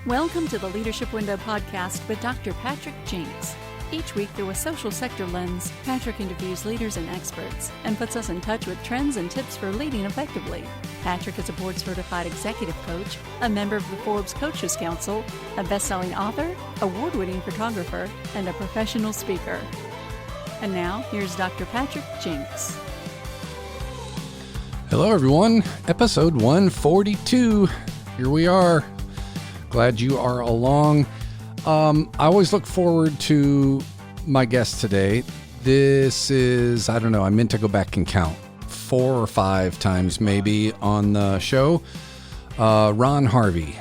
Welcome to the Leadership Window podcast with Dr. Patrick Jinks. Each week, through a social sector lens, Patrick interviews leaders and experts and puts us in touch with trends and tips for leading effectively. Patrick is a board-certified executive coach, a member of the Forbes Coaches Council, a best-selling author, award-winning photographer, and a professional speaker. And now, here's Dr. Patrick Jinks. Hello, everyone. Episode 142. Here we are. Glad you are along. I always look forward to my guest today. This is, I don't know, I meant to go back and count 4 or 5 times maybe on the show. Ron Harvey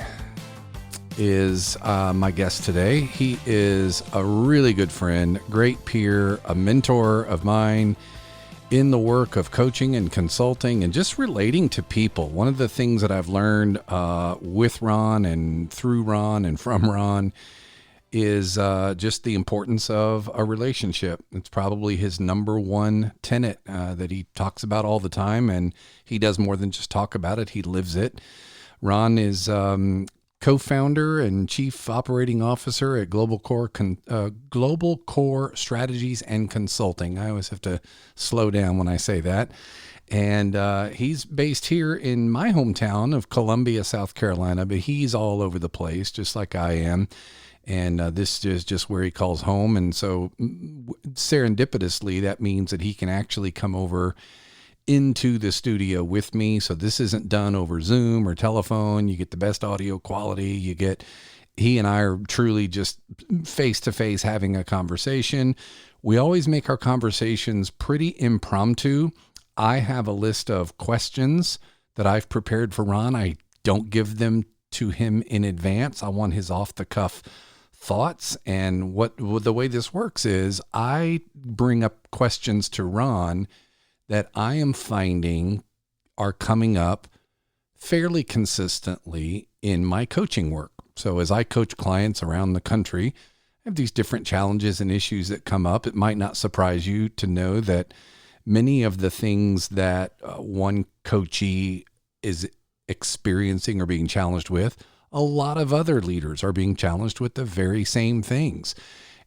is my guest today. He is a really good friend, great peer, a mentor of mine in the work of coaching and consulting and just relating to people. One of the things that I've learned with Ron and through Ron and from Ron is just the importance of a relationship. It's probably his number one tenet that he talks about all the time, and he does more than just talk about it. He lives it. Ron is co-founder and chief operating officer at Global Core Strategies and Consulting. I always have to slow down when I say that. And he's based here in my hometown of Columbia, South Carolina, but he's all over the place, just like I am. And this is just where he calls home. And so serendipitously, that means that he can actually come over into the studio with me. So this isn't done over Zoom or telephone. You get the best audio quality. He and I are truly just face to face having a conversation. We always make our conversations pretty impromptu. I have a list of questions that I've prepared for Ron. I don't give them to him in advance. I want his off the cuff thoughts. And the way this works is I bring up questions to Ron that I am finding are coming up fairly consistently in my coaching work. So as I coach clients around the country, I have these different challenges and issues that come up. It might not surprise you to know that many of the things that one coachee is experiencing or being challenged with, a lot of other leaders are being challenged with the very same things.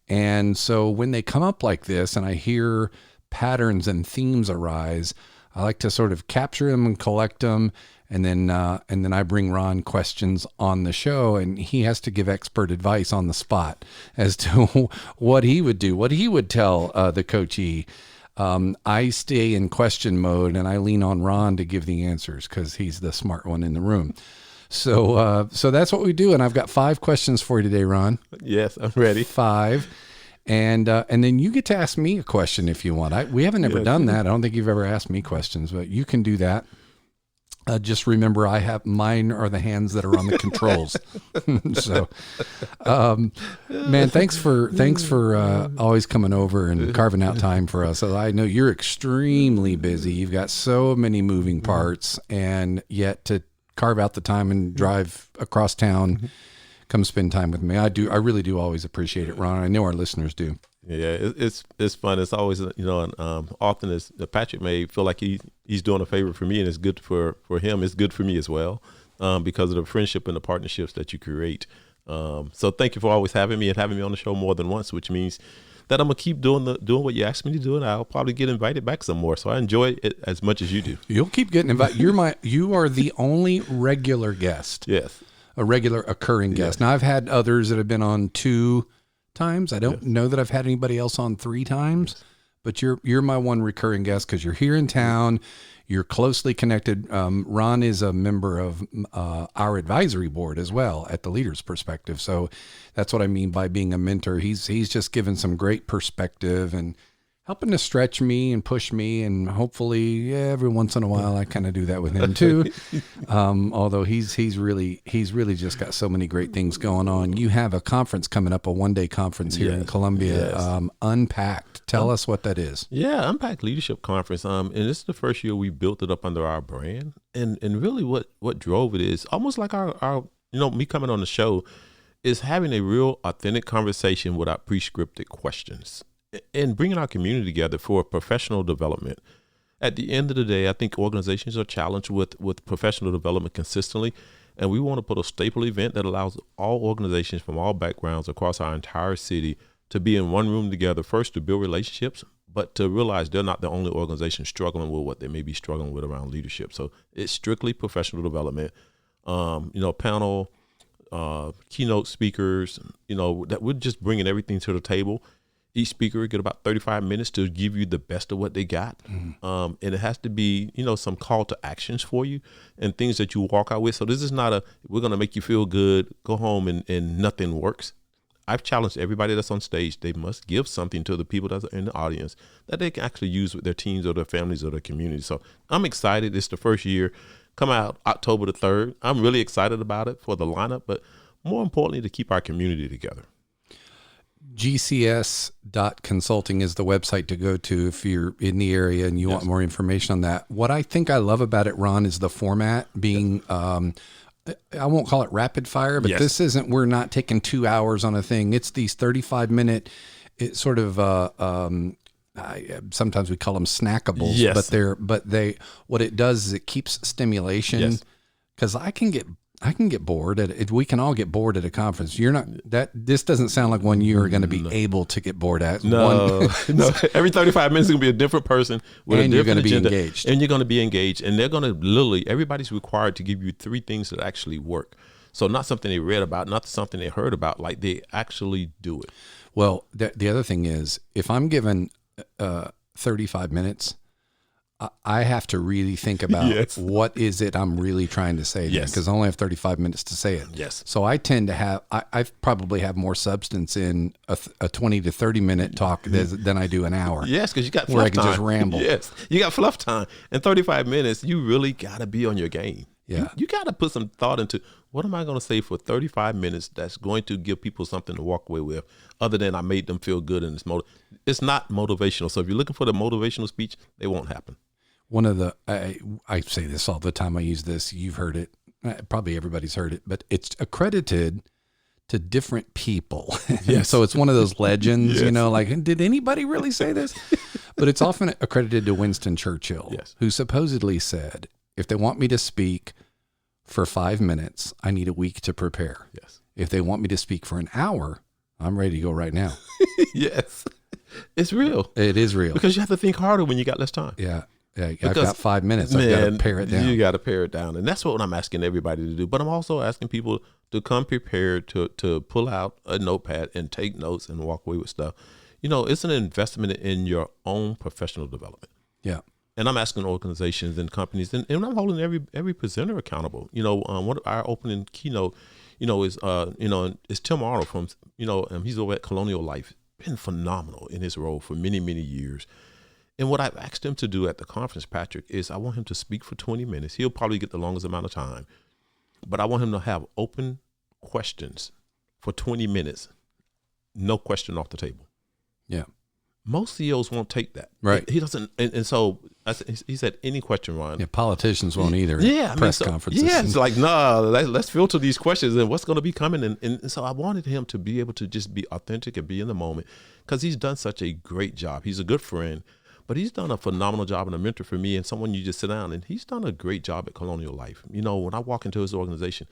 And so when they come up like this and I hear patterns and themes arise, I like to sort of capture them and collect them. And then I bring Ron questions on the show, and he has to give expert advice on the spot as to what he would do, what he would tell the coachee. I stay in question mode and I lean on Ron to give the answers because he's the smart one in the room. So that's what we do. And I've got 5 questions for you today, Ron. Yes, I'm ready. 5. And then you get to ask me a question if you want. We haven't ever done that. I don't think you've ever asked me questions, but you can do that. Just remember, mine are the hands that are on the controls. So, man, thanks for always coming over and carving out time for us. So I know you're extremely busy. You've got so many moving parts, and yet to carve out the time and drive across town, come spend time with me. I really do always appreciate it, Ron. I know our listeners do. Yeah, it's fun. It's always, often as Patrick may feel like he's doing a favor for me, and it's good for him. It's good for me as well, because of the friendship and the partnerships that you create. So thank you for always having me and having me on the show more than once, which means that I'm gonna keep doing what you asked me to do, and I'll probably get invited back some more. So I enjoy it as much as you do. You'll keep getting invited. You are the only regular guest. Yes. A regular occurring guest. Now I've had others that have been on 2 times. I don't know that I've had anybody else on 3 times, but you're my one recurring guest because you're here in town. You're closely connected. Ron is a member of our advisory board as well at the Leaders Perspective. So that's what I mean by being a mentor. He's just given some great perspective and helping to stretch me and push me, and hopefully every once in a while I kind of do that with him too. Although he's really just got so many great things going on. You have a conference coming up, a one-day conference here in Columbia. Yes. Unpacked. Tell us what that is. Yeah, Unpacked Leadership Conference. And this is the first year we built it up under our brand. And really what drove it is almost like our me coming on the show is having a real authentic conversation without pre-scripted questions, and bringing our community together for professional development. At the end of the day, I think organizations are challenged with professional development consistently. And we want to put a staple event that allows all organizations from all backgrounds across our entire city to be in one room together, first to build relationships, but to realize they're not the only organization struggling with what they may be struggling with around leadership. So it's strictly professional development, panel, keynote speakers, that we're just bringing everything to the table. Each speaker will get about 35 minutes to give you the best of what they got. And it has to be, some call to actions for you and things that you walk out with. So this is not we're going to make you feel good, go home and nothing works. I've challenged everybody that's on stage. They must give something to the people that are in the audience that they can actually use with their teams or their families or their community. So I'm excited. It's the first year. Come out October the 3rd. I'm really excited about it for the lineup, but more importantly, to keep our community together. GCS.consulting is the website to go to if you're in the area and you want more information on that. What I think I love about it, Ron, is the format being, I won't call it rapid fire, but this isn't, we're not taking 2 hours on a thing. It's these 35-minute, it's sort of, sometimes we call them snackables, but what it does is it keeps stimulation, because I can get bored we can all get bored at a conference. This doesn't sound like one you are going to be able to get bored at. No. Every 35 minutes is going to be a different person with a different agenda. And you're going to be engaged. And they're going to everybody's required to give you 3 things that actually work. So not something they read about, not something they heard about, like they actually do it. Well, the other thing is, if I'm given 35 minutes, I have to really think about what is it I'm really trying to say, because I only have 35 minutes to say it. Yes. So I tend to have, I probably have more substance in a 20 to 30 minute talk than I do an hour. Yes, because you got fluff where I can time. just ramble. Yes, you got fluff time. In 35 minutes, you really got to be on your game. Yeah. You got to put some thought into, what am I going to say for 35 minutes that's going to give people something to walk away with, other than I made them feel good and it's not motivational. So if you're looking for the motivational speech, they won't happen. One of the, I say this all the time, I use this, you've heard it, probably everybody's heard it, but it's accredited to different people. Yes. So it's one of those legends, like, did anybody really say this? But it's often accredited to Winston Churchill, who supposedly said, if they want me to speak for 5 minutes, I need a week to prepare. Yes. If they want me to speak for an hour, I'm ready to go right now. Yes. It's real. It is real. Because you have to think harder when you got less time. Yeah. I've got 5 minutes. I've got to pare it down. You got to pare it down. And that's what I'm asking everybody to do. But I'm also asking people to come prepared to pull out a notepad and take notes and walk away with stuff. It's an investment in your own professional development. Yeah. And I'm asking organizations and companies, and I'm holding every presenter accountable. What our opening keynote, is Tim Arnold from, he's over at Colonial Life. Been phenomenal in his role for many, many years. And what I've asked him to do at the conference, Patrick, is I want him to speak for 20 minutes. He'll probably get the longest amount of time, but I want him to have open questions for 20 minutes. No question off the table. Yeah. Most CEOs won't take that. Right. He doesn't. And so he said, any question, Ron. Yeah, politicians won't either. Yeah. Press conferences. Yeah. It's like, let's filter these questions and what's going to be coming. And so I wanted him to be able to just be authentic and be in the moment, because he's done such a great job. He's a good friend. But he's done a phenomenal job and a mentor for me and someone you just sit down, and he's done a great job at Colonial Life. When I walk into his organization,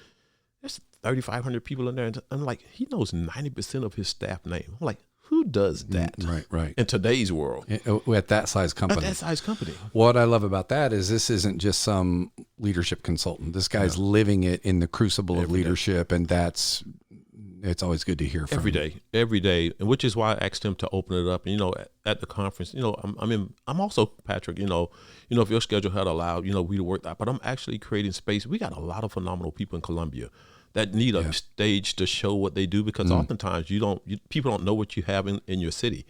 there's 3,500 people in there, and I'm like, he knows 90% of his staff name. I'm like, who does that? Right. In today's world. At that size company. What I love about that is this isn't just some leadership consultant. This guy's living it in the crucible of leadership, and it's always good to hear from every day, and which is why I asked him to open it up. And at the conference, I'm also, Patrick, if your schedule had allowed, we to work that, but I'm actually creating space. We got a lot of phenomenal people in Columbia that need a stage to show what they do, because oftentimes people don't know what you have in your city.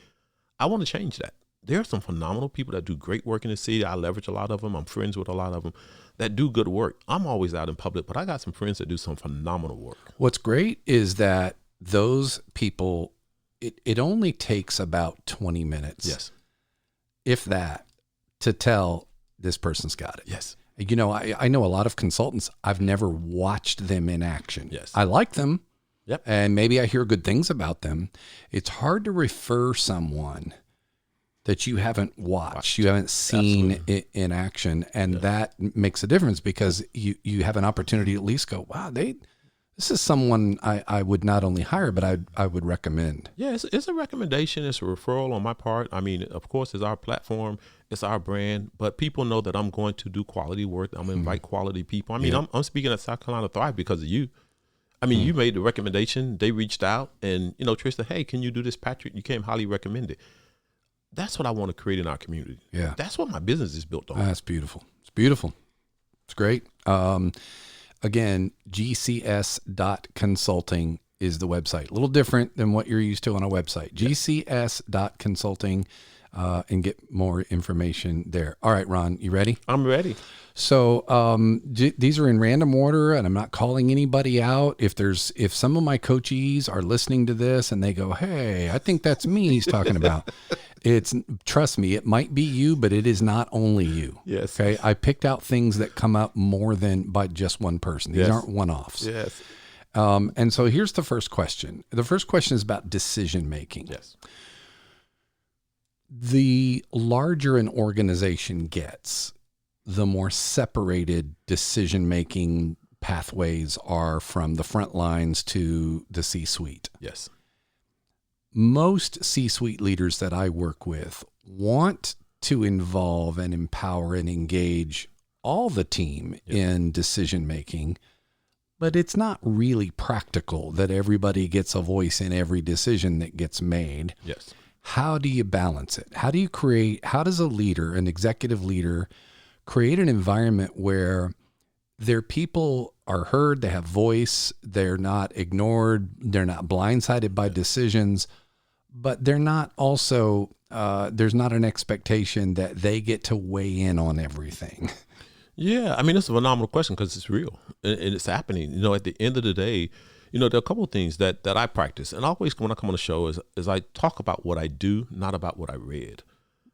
I want to change that. There are some phenomenal people that do great work in the city. I leverage a lot of them. I'm friends with a lot of them that do good work. I'm always out in public, but I got some friends that do some phenomenal work. What's great is that those people, it only takes about 20 minutes. Yes. If that, to tell this person's got it. Yes. I know a lot of consultants. I've never watched them in action. Yes. I like them. Yep. And maybe I hear good things about them. It's hard to refer someone that you haven't watched, you haven't seen it in action. And that makes a difference because you have an opportunity to at least go, wow, this is someone I would not only hire, but I would recommend. Yeah, it's a recommendation. It's a referral on my part. I mean, of course, it's our platform. It's our brand. But people know that I'm going to do quality work. I'm going to invite quality people. I mean, I'm speaking at South Carolina Thrive because of you. I mean, you made the recommendation. They reached out. And, Trish said, hey, can you do this, Patrick? You came highly recommended. That's what I want to create in our community. Yeah. That's what my business is built on. That's beautiful. It's beautiful. It's great. Again, gcs.consulting is the website. A little different than what you're used to on a website. gcs.consulting, and get more information there. All right, Ron, you ready? I'm ready. So these are in random order, and I'm not calling anybody out. If some of my coachees are listening to this and they go, hey, I think that's me he's talking about. Trust me, it might be you, but it is not only you. Yes. Okay. I picked out things that come up more than by just one person. These aren't one-offs. Yes. And so here's the first question. The first question is about decision making. Yes. The larger an organization gets, the more separated decision-making pathways are from the front lines to the C-suite. Yes. Most C-suite leaders that I work with want to involve and empower and engage all the team in decision-making, but it's not really practical that everybody gets a voice in every decision that gets made. Yes. How do you balance it? How does a leader, an executive leader, create an environment where their people are heard, they have voice, they're not ignored, they're not blindsided by decisions, but they're not also, there's not an expectation that they get to weigh in on everything? Yeah, I mean, it's a phenomenal question because it's real and it's happening. At the end of the day, there are a couple of things that I practice. And always when I come on the show is I talk about what I do, not about what I read.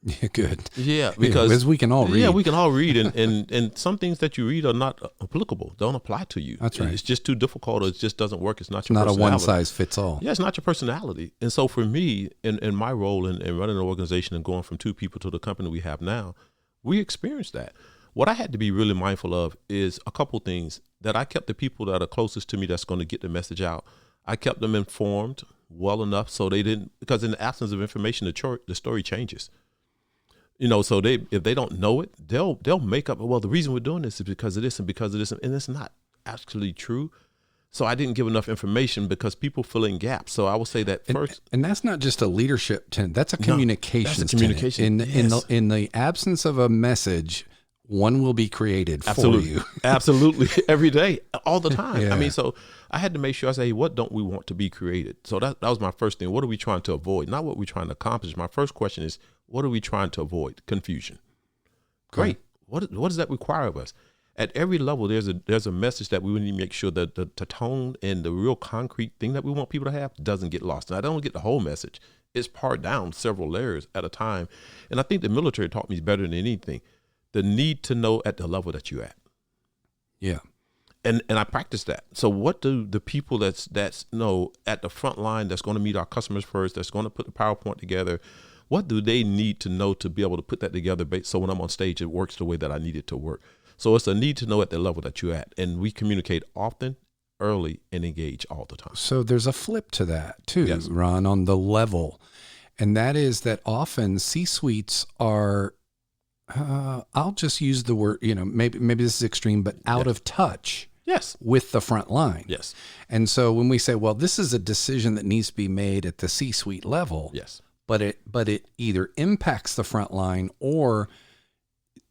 Yeah, good. Yeah, because we can all read. Yeah, we can all read, and some things that you read are not applicable. Don't apply to you. That's right. It's just too difficult. It just doesn't work. It's not your not a personality. one size fits all. Yeah, it's not your personality. And so for me, in my role in running an organization and going from 2 people to the company we have now, we experienced that. What I had to be really mindful of is a couple things that I kept the people that are closest to me that's going to get the message out. I kept them informed well enough so they didn't, because in the absence of information, the story changes. So if they don't know it, they'll make up, well, the reason we're doing this is because of this and because of this, and it's not actually true. So I didn't give enough information because people fill in gaps. So I will say that first. And that's not just a leadership tenet. That's a communication communication. In the absence of a message, one will be created Absolutely. for you. Absolutely. Every day, all the time. Yeah. I mean, so I had to make sure I say, hey, what don't we want to be created? So that was my first thing. What are we trying to avoid? Not what we're trying to accomplish. My first question is, what are we trying to avoid? Confusion. Great. What does that require of us? At every level, there's a message that we need to make sure that the tone and the real concrete thing that we want people to have doesn't get lost. And I don't get the whole message. It's pared down several layers at a time. And I think the military taught me better than anything. The need to know at the level that you're at. Yeah. And I practice that. So what do the people that's at the front line that's going to meet our customers first, that's going to put the PowerPoint together, what do they need to know to be able to put that together so when I'm on stage, it works the way that I need it to work? So it's a need to know at the level that you're at. And we communicate often, early, and engage all the time. So there's a flip to that too, Ron, on the level. And that is that often C-suites are, I'll just use the word, maybe this is extreme, but out of touch with the front line. Yes. And so when we say, well, this is a decision that needs to be made at the C-suite level, but it either impacts the front line or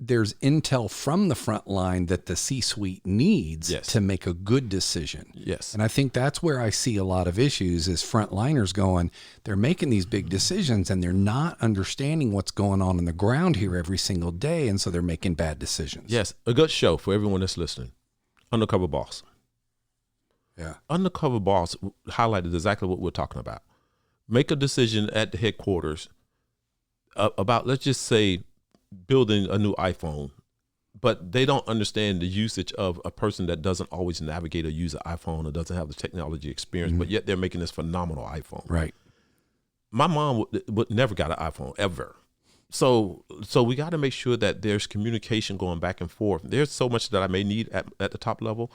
there's intel from the front line that the C-suite needs to make a good decision. Yes. And I think that's where I see a lot of issues is frontliners going, they're making these big decisions and they're not understanding what's going on the ground here every single day. And so they're making bad decisions. Yes. A good show for everyone that's listening. Undercover Boss. Yeah. Undercover Boss highlighted exactly what we're talking about. Make a decision at the headquarters about, let's just say, building a new iPhone, but they don't understand the usage of a person that doesn't always navigate or use an iPhone or doesn't have the technology experience, but yet they're making this phenomenal iPhone. Right. My mom would never got an iPhone ever. So we got to make sure that there's communication going back and forth. There's so much that I may need at the top level,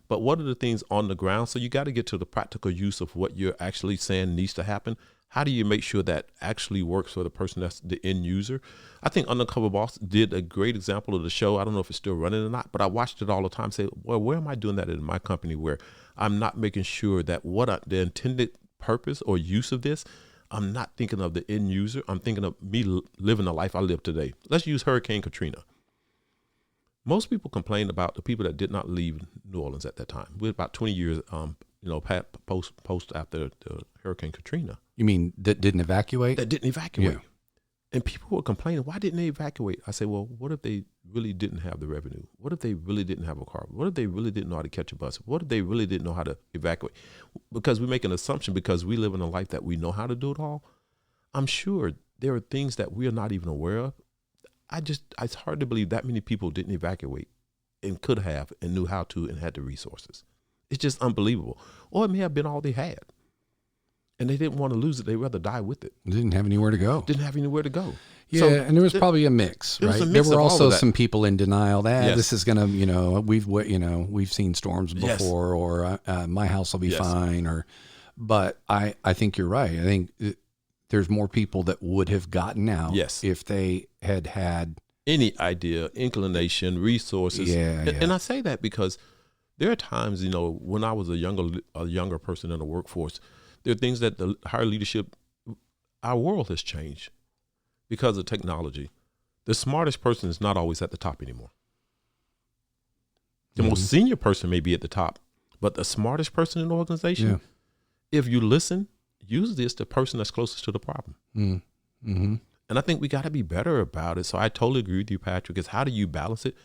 but what are the things on the ground? So you got to get to the practical use of what you're actually saying needs to happen. How do you make sure that actually works for the person that's the end user? I think Undercover Boss did a great example of the show. I don't know if it's still running or not, but I watched it all the time. Say, well, where am I doing that in my company where I'm not making sure that the intended purpose or use of this, I'm not thinking of the end user. I'm thinking of me living the life I live today. Let's use Hurricane Katrina. Most people complain about the people that did not leave New Orleans at that time. We're about 20 years, post after the Hurricane Katrina. You mean that didn't evacuate? That didn't evacuate. Yeah. And people were complaining, why didn't they evacuate? I say, well, what if they really didn't have the revenue? What if they really didn't have a car? What if they really didn't know how to catch a bus? What if they really didn't know how to evacuate? Because we make an assumption because we live in a life that we know how to do it all. I'm sure there are things that we are not even aware of. It's hard to believe that many people didn't evacuate and could have and knew how to and had the resources. It's just unbelievable. Or it may have been all they had. And they didn't want to lose it. They'd rather die with it. Didn't have anywhere to go. Yeah, So and there was probably a mix, right? There were also some people in denial that Yes. this is going to, we've seen storms before, Yes. or my house will be Yes. fine, but I think you're right. I think there's more people that would have gotten out Yes. if they had any idea, inclination, resources. Yeah. And I say that because there are times, when I was a younger person in the workforce, there are things that the higher leadership, our world has changed because of technology. The smartest person is not always at the top anymore. The most senior person may be at the top, but the smartest person in the organization, if you listen, usually it's the person that's closest to the problem. Mm-hmm. And I think we got to be better about it. So I totally agree with you, Patrick, is how do you balance it?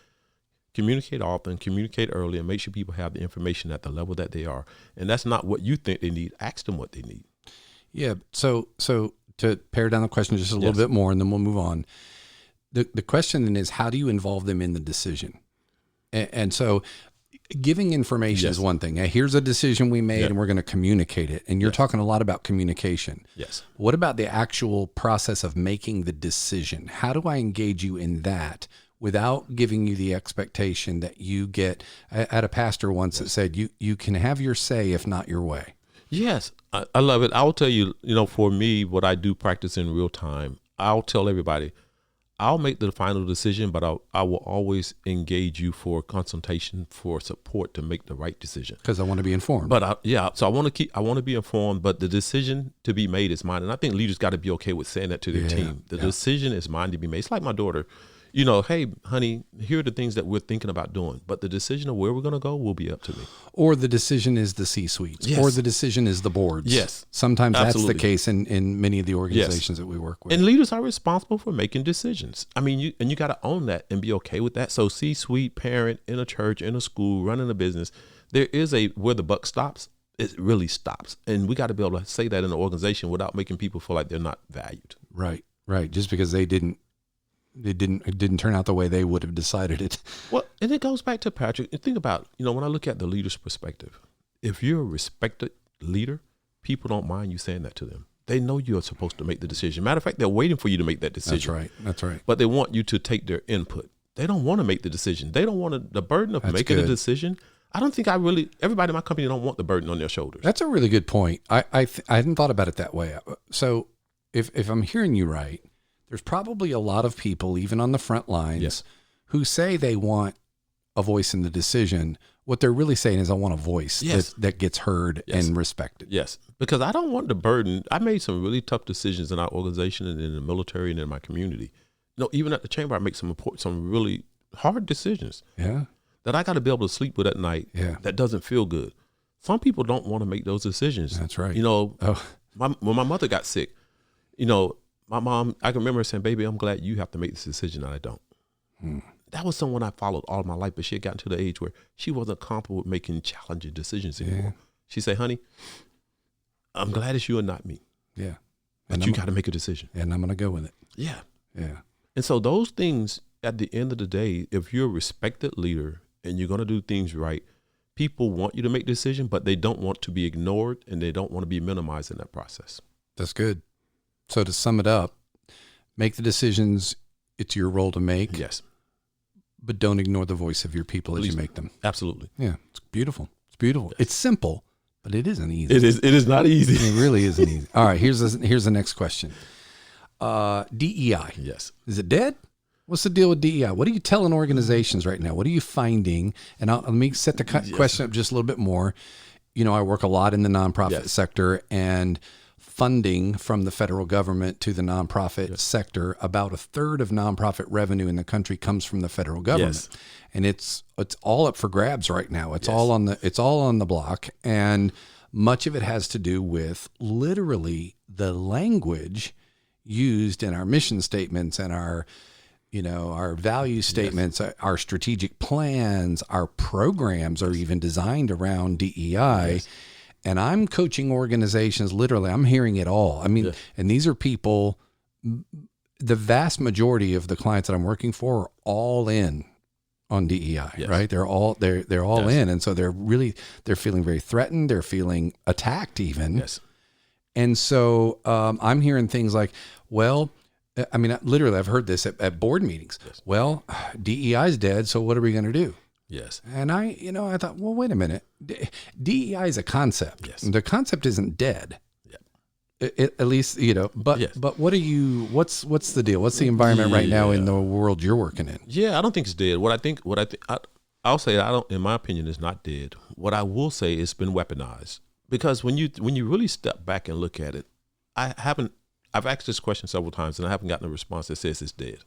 Communicate often, communicate early, and make sure people have the information at the level that they are. And that's not what you think they need. Ask them what they need. Yeah. So to pare down the question just a little bit more, and then we'll move on. The question then is, how do you involve them in the decision? And so giving information is one thing. Hey, here's a decision we made and we're going to communicate it. And you're talking a lot about communication. Yes. What about the actual process of making the decision? How do I engage you in that without giving you the expectation that you get? I had a pastor once that said, you can have your say, if not your way. Yes. I love it. I will tell you, for me, what I do practice in real time, I'll tell everybody, I'll make the final decision, but I will always engage you for consultation, for support to make the right decision. Because I want to be informed. But so I want to be informed, but the decision to be made is mine. And I think leaders got to be okay with saying that to their team. The decision is mine to be made. It's like my daughter, hey, honey, here are the things that we're thinking about doing, but the decision of where we're going to go will be up to me. Or the decision is the C-suites, or the decision is the boards. Yes. Sometimes Absolutely. that's the case in many of the organizations that we work with. And leaders are responsible for making decisions. I mean, you got to own that and be okay with that. So C-suite, parent, in a church, in a school, running a business, there is where the buck stops, it really stops. And we got to be able to say that in an organization without making people feel like they're not valued. Right. Just because it didn't turn out the way they would have decided it. Well, and it goes back to Patrick. And think about, when I look at the leader's perspective, if you're a respected leader, people don't mind you saying that to them. They know you're supposed to make the decision. Matter of fact, they're waiting for you to make that decision. That's right. But they want you to take their input. They don't want to make the decision. They don't want the burden of making a decision. I don't think everybody in my company don't want the burden on their shoulders. That's a really good point. I hadn't thought about it that way. So if I'm hearing you right, there's probably a lot of people, even on the front lines, who say they want a voice in the decision. What they're really saying is, I want a voice that gets heard and respected. Yes, because I don't want the burden. I made some really tough decisions in our organization and in the military and in my community. Even at the chamber, I make some really hard decisions. Yeah. That I got to be able to sleep with at night. Yeah. That doesn't feel good. Some people don't want to make those decisions. That's right. When my mother got sick, my mom, I can remember her saying, "Baby, I'm glad you have to make this decision and I don't." That was someone I followed all my life, but she had gotten to the age where she wasn't comfortable with making challenging decisions anymore. She said, "Honey, I'm glad it's you and not me." Yeah. But you got to make a decision. And I'm going to go with it. Yeah. Yeah. And so those things, at the end of the day, if you're a respected leader and you're going to do things right, people want you to make decisions, but they don't want to be ignored and they don't want to be minimized in that process. That's good. So to sum it up, Make the decisions it's your role to make. Yes. But don't ignore the voice of your people as you make them. Absolutely. Yeah, it's beautiful. It's beautiful. Yes. It's simple, but it isn't easy. It is not easy. It really isn't easy. All right, here's the next question. DEI. Yes. Is it dead? What's the deal with DEI? What are you telling organizations right now? What are you finding? And let me set the question up just a little bit more. You know, I work a lot in the nonprofit sector, and funding from the federal government to the nonprofit sector, about a third of nonprofit revenue in the country comes from the federal government. And it's all up for grabs right now. It's all on the block, and much of it has to do with literally the language used in our mission statements and our value statements, our strategic plans, our programs are even designed around DEI. And I'm coaching organizations, literally, I'm hearing it all. I mean, and these are people, the vast majority of the clients that I'm working for are all in on DEI, right? They're all in. And so they're feeling very threatened. They're feeling attacked even. Yes. And so I'm hearing things like, well, I mean, literally, I've heard this at board meetings. Yes. Well, DEI is dead, so what are we going to do? Yes. And I thought, well, wait a minute. DEI is a concept. Yes. The concept isn't dead. Yeah. At least, but what's the deal? What's the environment right now in the world you're working in? Yeah, I don't think it's dead. I'll say, in my opinion, it's not dead. What I will say, it's been weaponized, because when you really step back and look at it, I've asked this question several times and I haven't gotten a response that says it's dead.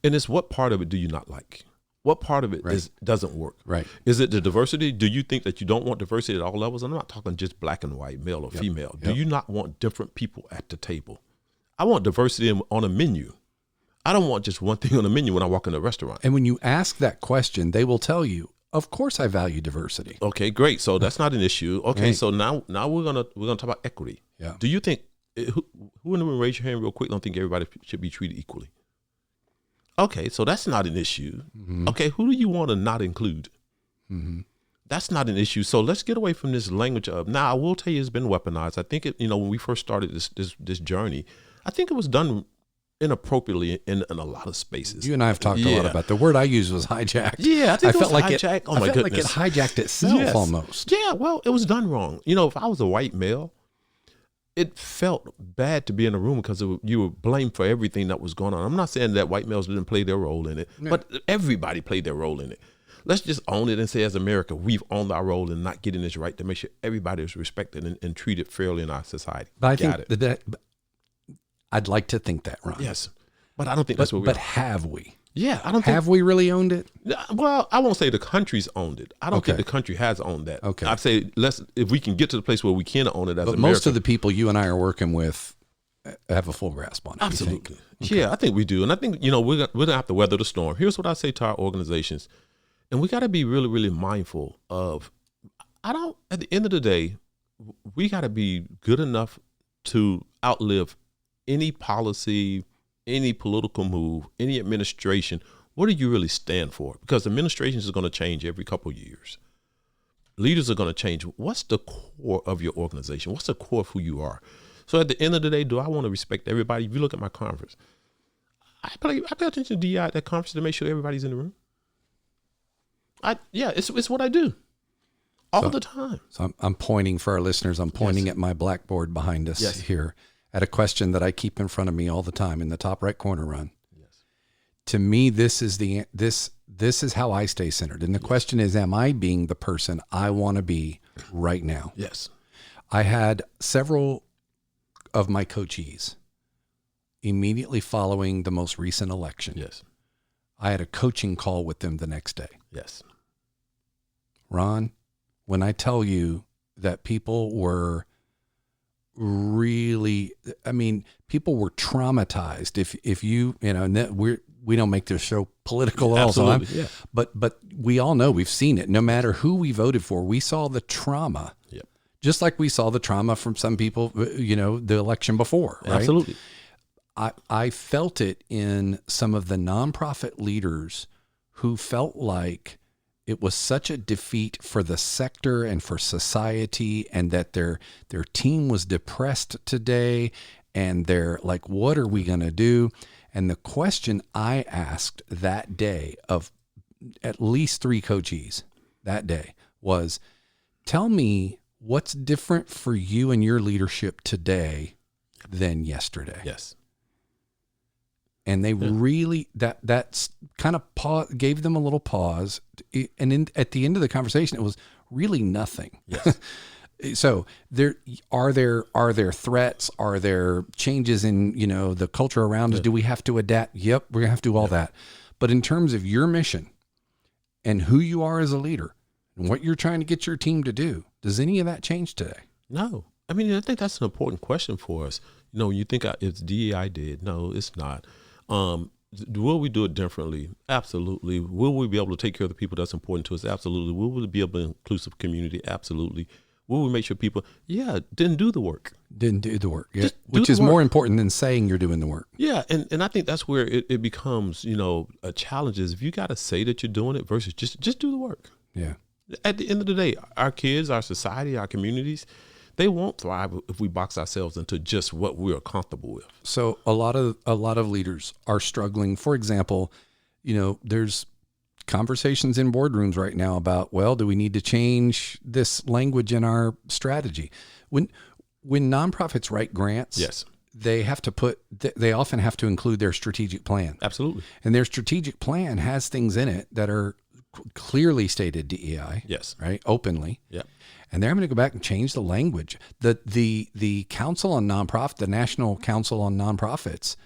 And it's, what part of it do you not like? What part of it doesn't work? Right. Is it the diversity? Do you think that you don't want diversity at all levels? I'm not talking just black and white, male or female. Do you not want different people at the table? I want diversity on a menu. I don't want just one thing on the menu when I walk in a restaurant. And when you ask that question, they will tell you, of course I value diversity. Okay, great. So that's not an issue. Okay, right. So now we're gonna talk about equity. Yeah. Do you think, who in the room, raise your hand real quick, don't think everybody should be treated equally? Okay, so that's not an issue. Mm-hmm. Okay, who do you want to not include? Mm-hmm. That's not an issue. So let's get away from this language of, now I will tell you, it's been weaponized. I think when we first started this journey, I think it was done inappropriately in a lot of spaces. You and I have talked a lot about, the word I used was hijacked. Yeah, I think felt like hijacked. I felt like it hijacked itself almost. Yeah, well, it was done wrong. If I was a white male, it felt bad to be in a room because you were blamed for everything that was going on. I'm not saying that white males didn't play their role in it, but everybody played their role in it. Let's just own it and say, as America, we've owned our role in not getting this right, to make sure everybody is respected and treated fairly in our society. But I think I'd like to think that, Ron. Yes, but I don't think that's what we are. But have we? Yeah, I don't think. Have we really owned it? Well, I won't say the country's owned it. I don't think the country has owned that. Okay. I'd say if we can get to the place where we can own it as America. But most of the people you and I are working with have a full grasp on it. Absolutely. Yeah, I think we do. And I think, we're going to have to weather the storm. Here's what I say to our organizations. And we got to be really, really mindful of, at the end of the day, we got to be good enough to outlive any policy, any political move, any administration. What do you really stand for? Because administrations are going to change every couple of years. Leaders are going to change. What's the core of your organization? What's the core of who you are? So at the end of the day, do I want to respect everybody? If you look at my conference, I pay attention to DI at that conference to make sure everybody's in the room. It's what I do all the time. So I'm pointing, for our listeners, I'm pointing at my blackboard behind us here at a question that I keep in front of me all the time in the top right corner, Ron. Yes. To me, this is how I stay centered. And the question is, am I being the person I want to be right now? Yes. I had several of my coachees immediately following the most recent election. Yes. I had a coaching call with them the next day. Yes. Ron, when I tell you that people were really, people were traumatized. If you we don't make this show political at all. Absolutely, but we all know, we've seen it. No matter who we voted for, we saw the trauma. Yep. Just like we saw the trauma from some people, the election before. Right? Absolutely. I felt it in some of the nonprofit leaders who felt like it was such a defeat for the sector and for society, and that their team was depressed today, and they're like, what are we going to do? And the question I asked that day of at least 3 coachees that day was, tell me what's different for you and your leadership today than yesterday. Yes. And they really, that's kind of gave them a little pause. And at the end of the conversation, it was really nothing. Yes. So are there threats? Are there changes in, the culture around us? Do we have to adapt? Yep. We're gonna have to do all that. But in terms of your mission and who you are as a leader and what you're trying to get your team to do, does any of that change today? No. I mean, I think that's an important question for us. When you think it's DEI did. No, it's not. Will we do it differently? Absolutely. Will we be able to take care of the people that's important to us? Absolutely. Will we be able to inclusive community? Absolutely. Will we make sure people, didn't do the work? Didn't do the work, which is more important than saying you're doing the work. Yeah, and I think that's where it becomes, a challenge is if you got to say that you're doing it versus just do the work. Yeah. At the end of the day, our kids, our society, our communities, they won't thrive if we box ourselves into just what we're comfortable with. So a lot of leaders are struggling. For example, there's conversations in boardrooms right now about, well, do we need to change this language in our strategy? When nonprofits write grants, yes, they often have to include their strategic plan. Absolutely. And their strategic plan has things in it that are clearly stated DEI. Yes. Right. Openly. Yeah. And they're going to go back and change the language. The Council on Nonprofit, the National Council on Nonprofits,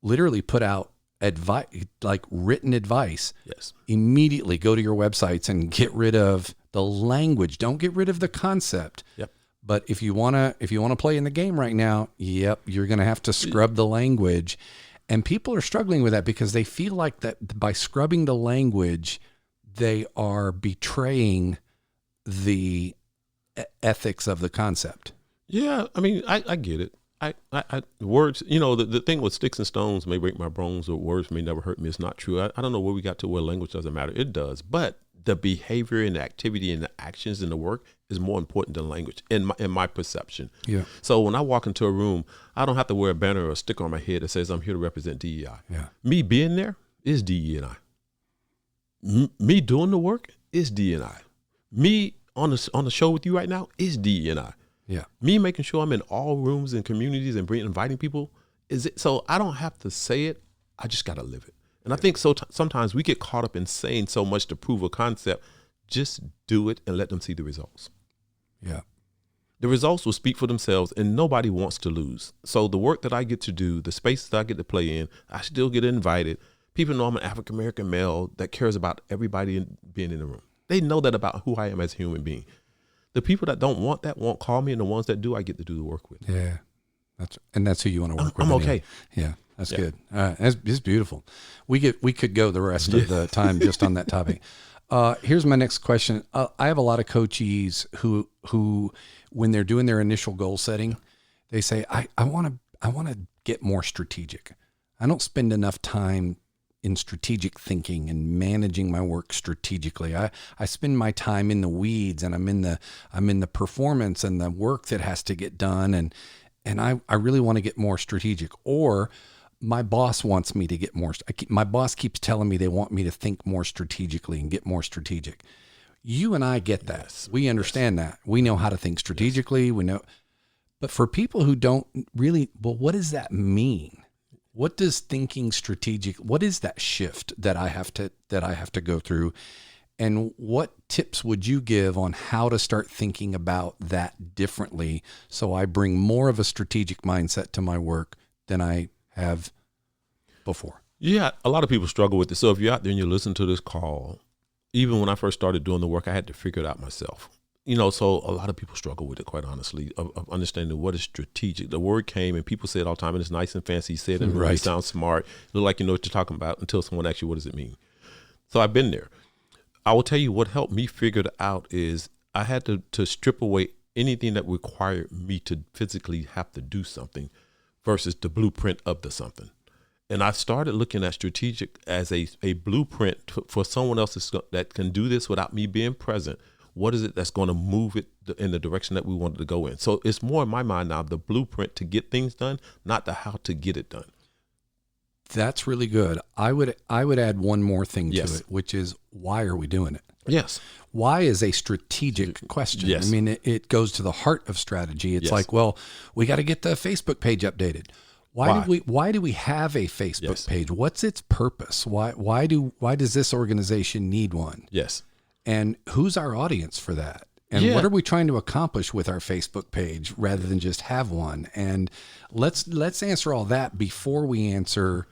literally put out advice, like written advice. Yes. Immediately go to your websites and get rid of the language. Don't get rid of the concept. Yep. But if you wanna play in the game right now, you're going to have to scrub the language. And people are struggling with that because they feel like that by scrubbing the language, they are betraying the ethics of the concept. Yeah, I mean, I get it. I words, the thing with sticks and stones may break my bones, or words may never hurt me. It's not true. I don't know where we got to where language doesn't matter. It does, but the behavior and the activity and the actions and the work is more important than language in my perception. Yeah. So when I walk into a room, I don't have to wear a banner or a sticker on my head that says I'm here to represent DEI. Yeah. Me being there is DEI. Me doing the work is DEI. Me on the show with you right now is DEI. Yeah. Me making sure I'm in all rooms and communities and inviting people is it. So I don't have to say it. I just got to live it. And I think sometimes we get caught up in saying so much to prove a concept. Just do it and let them see the results. Yeah. The results will speak for themselves, and nobody wants to lose. So the work that I get to do, the spaces that I get to play in, I still get invited. People know I'm an African-American male that cares about everybody being in the room. They know that about who I am as a human being. The people that don't want that won't call me, and the ones that do, I get to do the work with. Yeah. That's who you want to work with. I'm okay. Yeah. That's good. It's beautiful. We could go the rest of the time just on that topic. Here's my next question. I have a lot of coachees who, when they're doing their initial goal setting, they say, I want to get more strategic. I don't spend enough time in strategic thinking and managing my work strategically. I spend my time in the weeds, and I'm in the performance and the work that has to get done. And I really want to get more strategic. Or my boss wants me to get more. My boss keeps telling me they want me to think more strategically and get more strategic. You and I get that. Yes. We understand that. We know how to think strategically. We know. But for people who don't really, well, what does that mean? What does thinking strategic, what is that shift that I have to go through? And what tips would you give on how to start thinking about that differently so I bring more of a strategic mindset to my work than I have before? Yeah, a lot of people struggle with it. So if you're out there and you listen to this call, even when I first started doing the work, I had to figure it out myself. So a lot of people struggle with it, quite honestly, of understanding what is strategic. The word came and people say it all the time, and it's nice and fancy. You say it and it really sounds smart. Look like you know what you're talking about until someone asks you, what does it mean? So I've been there. I will tell you what helped me figure it out is I had to strip away anything that required me to physically have to do something versus the blueprint of the something. And I started looking at strategic as a blueprint for someone else that can do this without me being present. what is it that's going to move it in the direction that we wanted to go in. So it's more in my mind now the blueprint to get things done, not the how to get it done. That's really good. I would add one more thing to Yes. it, which is, why are we doing it? Yes. Why is a strategic question. Yes. I mean, it goes to the heart of strategy. It's Yes. like, well, we got to get the Facebook page updated. Why do we have a Facebook Yes. page? What's its purpose? Why does this organization need one? Yes. And who's our audience for that? And what are we trying to accomplish with our Facebook page rather than just have one? And let's answer all that before we answer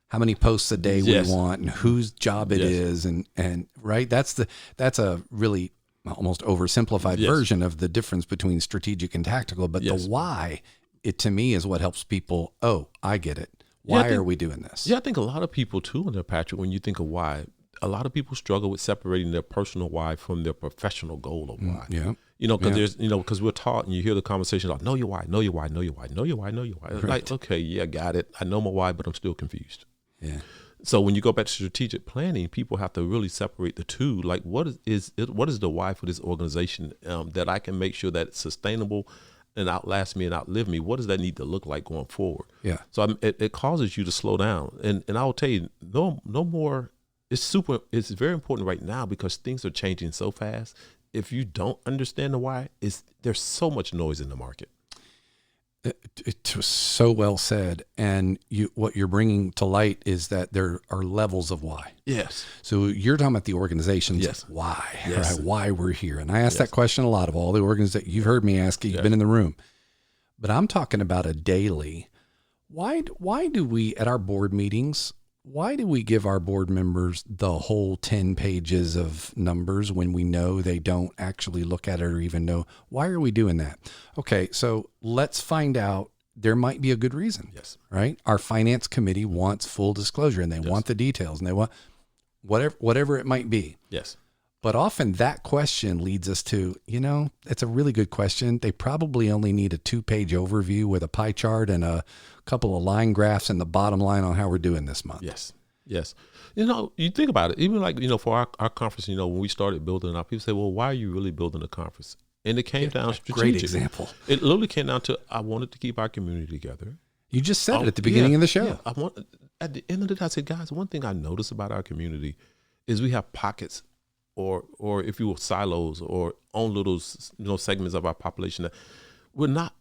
how many posts a day Yes. we want and whose job it Yes. is. And right. That's a really almost oversimplified Yes. version of the difference between strategic and tactical. But Yes. the why, it to me is what helps people. Oh, I get it. Yeah, Why are we doing this? Yeah, I think a lot of people too, in there, Patrick, when you think of why, a lot of people struggle with separating their personal why from their professional goal of why. Yeah. You know, because Yeah. there's, you know, because we're taught and you hear the conversation like, know your why, know your why, know your why, know your why, know your why. It's like, okay, yeah, got it. I know my why, but I'm still confused. Yeah. So when you go back to strategic planning, people have to really separate the two. Like, what is the why for this organization, that I can make sure that it's sustainable and outlast me and outlive me? What does that need to look like going forward? Yeah. So it causes you to slow down. And I will tell you, no more. It's very important right now because things are changing so fast. If you don't understand the why, there's so much noise in the market. It was so well said. And what you're bringing to light is that there are levels of why. Yes. So you're talking about the organization's Yes. why, Yes. right? Why we're here. And I ask Yes. that question a lot of all the organizations. You've heard me ask it. You've Yeah. been in the room. But I'm talking about a daily. Why do we, at our board meetings, why do we give our board members the whole 10 pages of numbers when we know they don't actually look at it or even know? Why are we doing that? Okay, so let's find out. There might be a good reason. Yes. Right? Our finance committee wants full disclosure and they want the details and they want whatever it might be. Yes. But often that question leads us to, it's a really good question. They probably only need a 2-page overview with a pie chart and a couple of line graphs and the bottom line on how we're doing this month. Yes. Yes. You think about it, even like, for our conference, when we started building it out, people say, well, why are you really building a conference? And it came down strategic. Great example. It literally came down to, I wanted to keep our community together. You just said it at the beginning of the show. Yeah. At the end of the day, I said, guys, one thing I noticed about our community is we have pockets or if you will, silos or own little, segments of our population that we're not,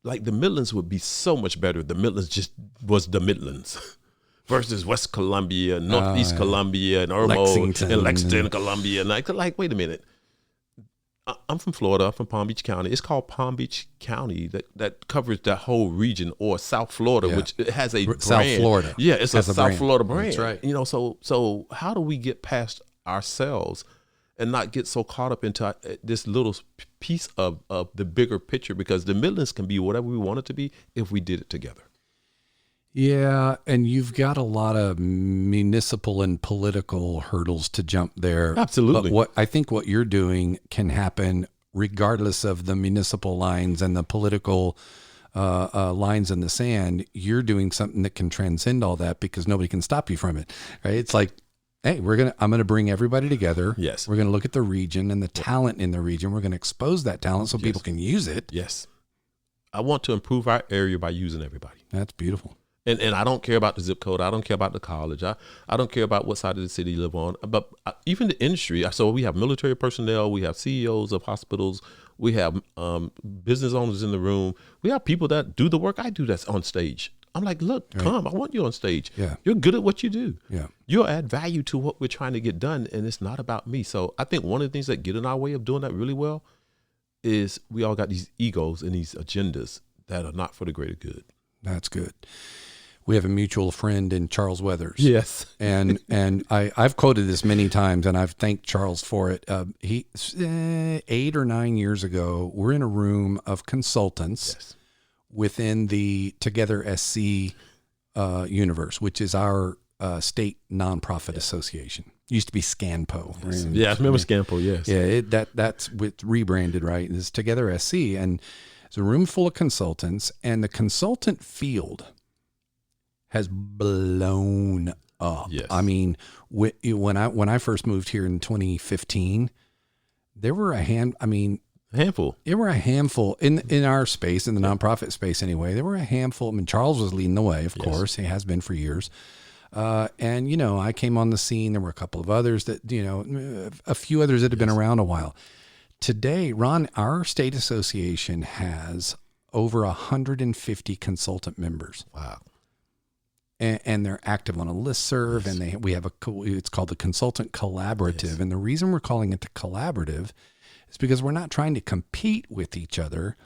like the Midlands would be so much better if the Midlands just was the Midlands versus West Columbia, Northeast Columbia, and Irmo, and Lexington, Columbia. And like, wait a minute. I'm from Florida. I'm from Palm Beach County. It's called Palm Beach County that covers that whole region, or South Florida, which it has a brand. South Florida. Yeah, it's a South brand. Florida brand. That's right. So how do we get past ourselves and not get so caught up into this little piece of the bigger picture? Because the Midlands can be whatever we want it to be if we did it together. Yeah, and you've got a lot of municipal and political hurdles to jump there. Absolutely. But I think what you're doing can happen regardless of the municipal lines and the political lines in the sand. You're doing something that can transcend all that because nobody can stop you from it, right? It's like, hey, I'm going to bring everybody together. Yes. We're going to look at the region and the talent in the region. We're going to expose that talent so people can use it. Yes. I want to improve our area by using everybody. That's beautiful. And I don't care about the zip code. I don't care about the college. I don't care about what side of the city you live on. But even the industry. So we have military personnel. We have CEOs of hospitals. We have business owners in the room. We have people that do the work I do that's on stage. I'm like, look, come. I want you on stage. Yeah. You're good at what you do. Yeah. You'll add value to what we're trying to get done. And it's not about me. So I think one of the things that get in our way of doing that really well is we all got these egos and these agendas that are not for the greater good. That's good. We have a mutual friend in Charles Weathers. Yes. and I've quoted this many times, and I've thanked Charles for it. He 8 or 9 years ago, we're in a room of consultants within the Together SC universe, which is our state nonprofit association. Used to be ScanPo. Yes. Yeah, I remember ScanPo, yes. Yeah, that's with rebranded, right? It's Together SC, and it's a room full of consultants, and the consultant field has blown up. Yes. I mean, when I first moved here in 2015, there were a handful. There were a handful in our space, in the nonprofit space anyway. There were a handful. I mean, Charles was leading the way, of course. He has been for years. And, you know, I came on the scene. There were a couple of others that, you know, a few others that had been around a while. Today, Ron, our state association has over 150 consultant members. Wow. And they're active on a listserv, and we have it's called the Consultant Collaborative. Yes. And the reason we're calling it the Collaborative is because we're not trying to compete with each other.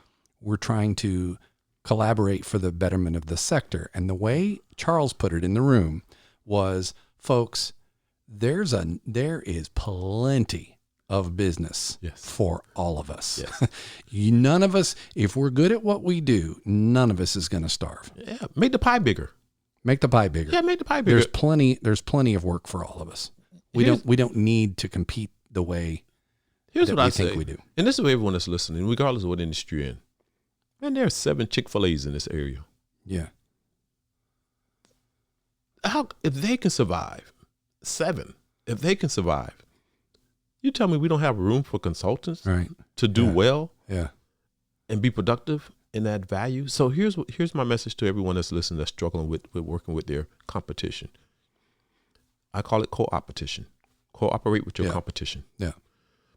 We're trying to collaborate for the betterment of the sector. And the way Charles put it in the room was, folks, there is plenty of business for all of us. Yes. None of us, if we're good at what we do, none of us is going to starve. Yeah, make the pie bigger. Make the pie bigger. Yeah, make the pie bigger. There's plenty of work for all of us. We don't need to compete the way here's that what we I think say. we do. And this is what everyone that's listening, regardless of what industry you're in. Man, there are 7 Chick-fil-A's in this area. Yeah. If they can survive, 7, if they can survive, you tell me we don't have room for consultants to do well and be productive and add value. So here's my message to everyone that's listening, that's struggling with working with their competition. I call it co-opetition. Cooperate with your competition. Yeah.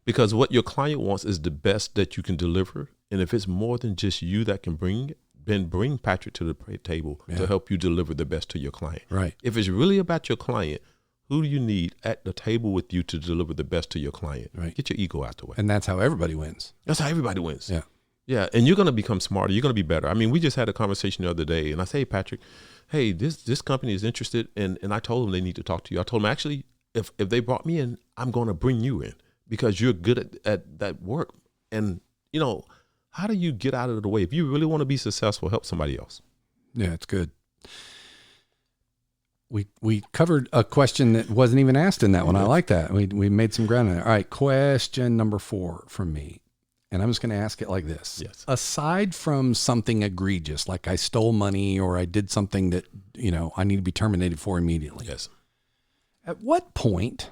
Because what your client wants is the best that you can deliver. And if it's more than just you that can bring it, then bring Patrick to the table to help you deliver the best to your client. Right. If it's really about your client, who do you need at the table with you to deliver the best to your client? Right. Get your ego out the way. And that's how everybody wins. That's how everybody wins. Yeah. Yeah. And you're going to become smarter. You're going to be better. I mean, we just had a conversation the other day, and I say, hey, Patrick, hey, this company is interested. And I told them they need to talk to you. I told them, actually, if they brought me in, I'm going to bring you in because you're good at that work. And, you know, how do you get out of the way? If you really want to be successful, help somebody else. Yeah, it's good. We covered a question that wasn't even asked in that one. I like that. We made some ground on it. All right, question number 4 from me. And I'm just going to ask it like this. Yes. Aside from something egregious, like I stole money or I did something that, you know, I need to be terminated for immediately. Yes. At what point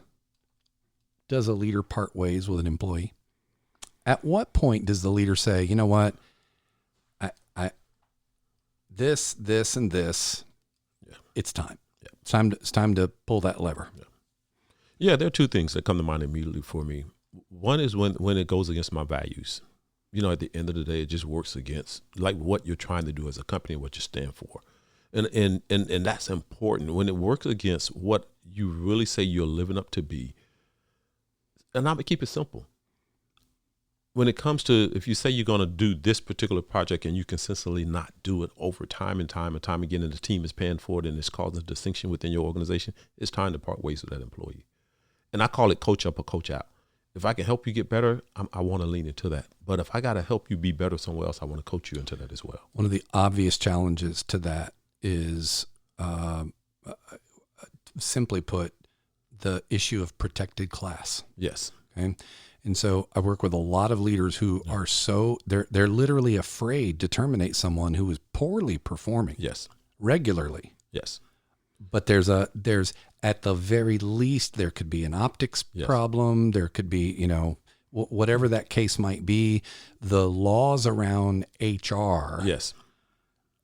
does a leader part ways with an employee? At what point does the leader say, you know what, this, and this, it's time. Yeah. It's time to pull that lever. Yeah, there are 2 things that come to mind immediately for me. One is when it goes against my values. You know, at the end of the day, it just works against like what you're trying to do as a company, what you stand for. And that's important. When it works against what you really say you're living up to be. And I'm going to keep it simple. When it comes to, if you say you're going to do this particular project and you consistently not do it over time and time again, and the team is paying for it and it's causing a distinction within your organization, it's time to part ways with that employee. And I call it coach up or coach out. If I can help you get better, I want to lean into that. But if I got to help you be better somewhere else, I want to coach you into that as well. One of the obvious challenges to that is, simply put, the issue of protected class. Yes. Okay. And so I work with a lot of leaders who are they're literally afraid to terminate someone who is poorly performing. Yes. Regularly. Yes. But there's at the very least, there could be an optics problem. There could be, you know, whatever that case might be, the laws around HR. Yes.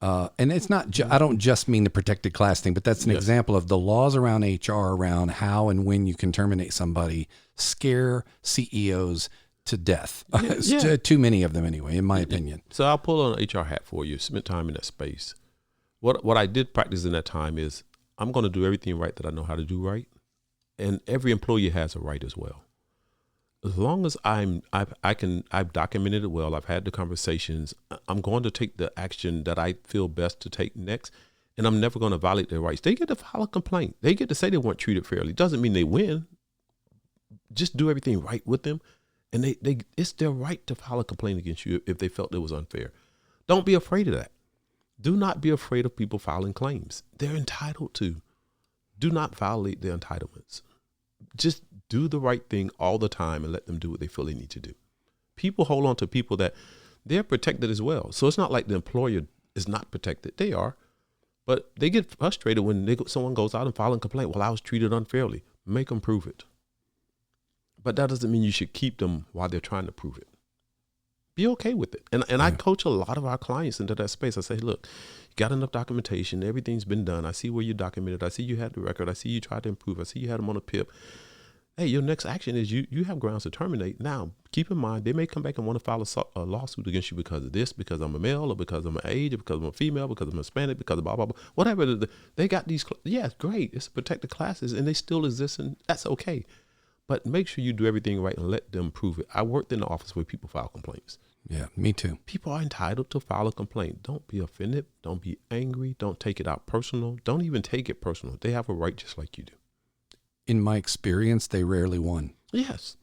And it's not, I don't just mean the protected class thing, but that's an example of the laws around HR, around how and when you can terminate somebody, scare CEOs to death. Too many of them anyway, in my opinion. So I'll pull on an HR hat for you, spent time in that space. What I did practice in that time is I'm going to do everything right that I know how to do right. And every employee has a right as well. As long as I've documented it well, I've had the conversations, I'm going to take the action that I feel best to take next, and I'm never going to violate their rights. They get to file a complaint. They get to say they weren't treated fairly. Doesn't mean they win. Just do everything right with them, and it's their right to file a complaint against you if they felt it was unfair. Don't be afraid of that. Do not be afraid of people filing claims. They're entitled to. Do not violate their entitlements. Just do the right thing all the time and let them do what they feel they need to do. People hold on to people that they're protected as well. So it's not like the employer is not protected. They are. But they get frustrated when someone goes out and files a complaint. Well, I was treated unfairly. Make them prove it. but that doesn't mean you should keep them while they're trying to prove it. Be okay with it. And I coach a lot of our clients into that space. I say, look, you got enough documentation. Everything's been done. I see where you documented. I see you had the record. I see you tried to improve. I see you had them on a PIP. Hey, your next action is you have grounds to terminate. Now, keep in mind, they may come back and want to file a lawsuit against you because of this, because I'm a male, or because I'm an age, or because I'm a female, because I'm Hispanic, because of blah, blah, blah. Whatever. They got these. Yeah, great. It's protected classes, and they still exist, and that's okay. But make sure you do everything right and let them prove it. I worked in the office where people file complaints. Yeah, me too. People are entitled to file a complaint. Don't be offended. Don't be angry. Don't take it out personal. Don't even take it personal. They have a right just like you do. In my experience, they rarely won. Yes.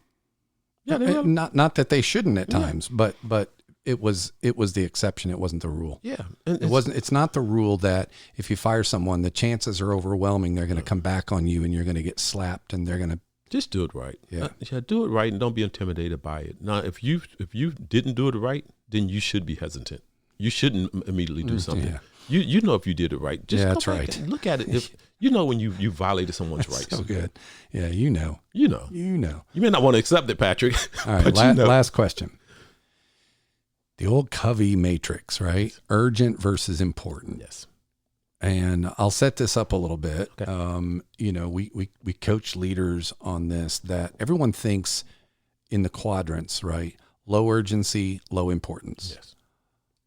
Yeah, not that they shouldn't at times, but it was the exception. It wasn't the rule. Yeah. And it's not the rule that if you fire someone, the chances are overwhelming. They're going to come back on you and you're going to get slapped and they're going to just do it right. Yeah. Do it right and don't be intimidated by it. Now, if you didn't do it right, then you should be hesitant. You shouldn't immediately do something. Yeah. You know if you did it right. Just that's right. Look at it. If you know when you violated someone's rights. So good. Yeah, you know. You know. You may not want to accept it, Patrick. All right, last question. The old Covey matrix, right? Urgent versus important. Yes. And I'll set this up a little bit. Okay. We coach leaders on this, that everyone thinks in the quadrants, right? Low urgency, low importance. Yes.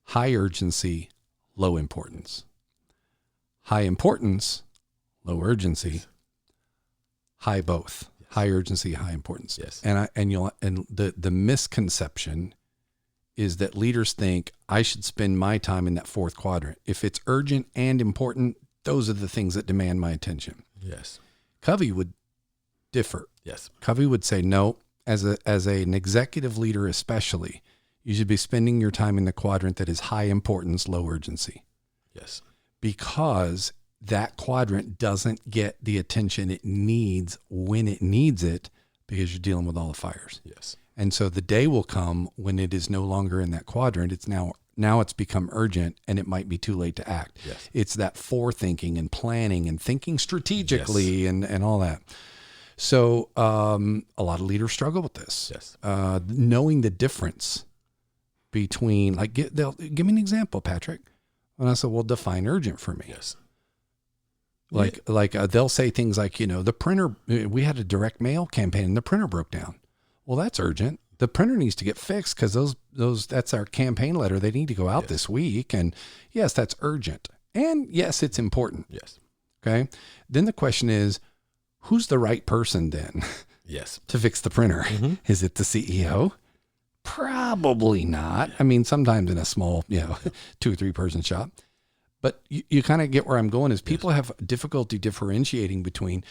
High urgency, low importance. High importance, low urgency. Yes. High both. Yes. High urgency, high importance. Yes. And the misconception is that leaders think I should spend my time in that fourth quadrant. If it's urgent and important, those are the things that demand my attention. Yes. Covey would differ. Yes. Covey would say, no, as an executive leader especially, you should be spending your time in the quadrant that is high importance, low urgency. Yes. Because that quadrant doesn't get the attention it needs when it needs it, because you're dealing with all the fires. Yes. And so the day will come when it is no longer in that quadrant. It's now it's become urgent and it might be too late to act. Yes. It's that forethinking and planning and thinking strategically and all that. So a lot of leaders struggle with this. Yes. Knowing the difference between, they'll give me an example, Patrick. And I said, well, define urgent for me. Yes. They'll say things like, the printer, we had a direct mail campaign and the printer broke down. Well, that's urgent. The printer needs to get fixed because that's our campaign letter. They need to go out this week. And yes, that's urgent. And yes, it's important. Yes. Okay. Then the question is, who's the right person then? Yes. To fix the printer? Mm-hmm. Is it the CEO? Probably not. I mean, sometimes in a small, 2 or 3 person shop. But you kind of get where I'm going is people have difficulty differentiating between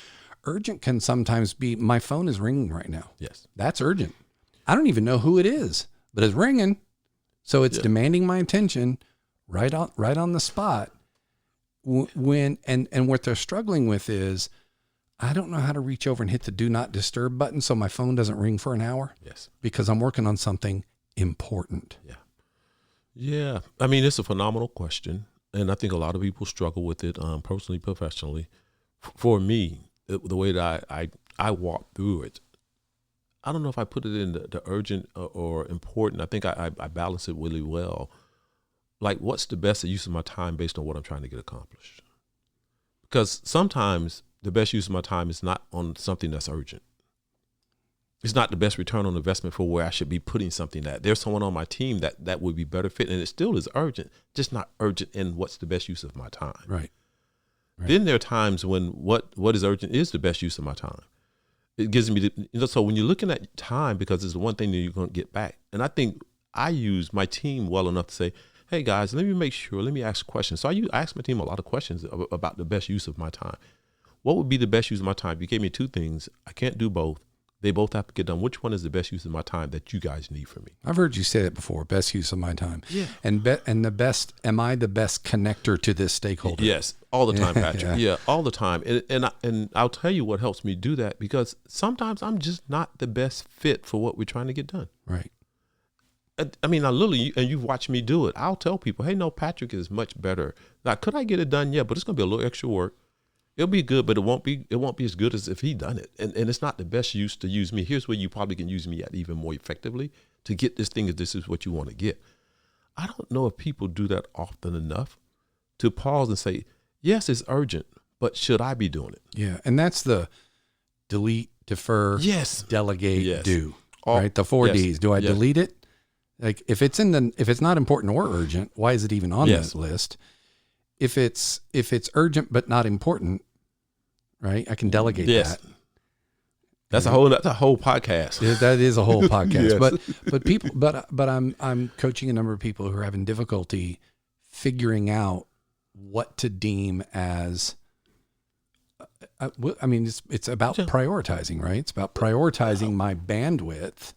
urgent can sometimes be, my phone is ringing right now. Yes. That's urgent. I don't even know who it is, but it's ringing. So it's demanding my attention right on the spot. When what they're struggling with is, I don't know how to reach over and hit the do not disturb button so my phone doesn't ring for an hour. Yes. Because I'm working on something important. Yeah. Yeah. I mean, it's a phenomenal question. And I think a lot of people struggle with it, personally, professionally. For me, the way that I walk through it, I don't know if I put it in the urgent or important. I think I balance it really well. Like, what's the best use of my time based on what I'm trying to get accomplished? Because sometimes the best use of my time is not on something that's urgent. It's not the best return on investment for where I should be putting something at. There's someone on my team that would be better fit, and it still is urgent, just not urgent in what's the best use of my time. Right. Then there are times when what is urgent is the best use of my time. It gives me so when you're looking at time, because it's the one thing that you're going to get back. And I think I use my team well enough to say, hey guys, let me ask questions. So I ask my team a lot of questions about the best use of my time. What would be the best use of my time? You gave me 2 things. I can't do both. They both have to get done. Which one is the best use of my time that you guys need from me? I've heard you say it before, best use of my time. Yeah. And am I the best connector to this stakeholder? Yes, all the time, Patrick. Yeah, all the time. And I'll tell you what helps me do that, because sometimes I'm just not the best fit for what we're trying to get done. Right. I mean, I literally, and you've watched me do it. I'll tell people, hey, no, Patrick is much better. Now, could I get it done? Yeah, but it's going to be a little extra work. It'll be good, but it won't be as good as if he done it. And it's not the best use to use me. Here's where you probably can use me at even more effectively to get this thing if this is what you want to get. I don't know if people do that often enough to pause and say, yes, it's urgent, but should I be doing it? Yeah. And that's the delete, defer, yes, delegate, do, right? The 4 Ds. Do I delete it? Like if it's not important or urgent, why is it even on that list? If it's urgent but not important, right? I can delegate that. That's a whole podcast. Yeah, that is a whole podcast. But I'm coaching a number of people who are having difficulty figuring out what to deem as. I mean, it's about prioritizing, right? It's about prioritizing my bandwidth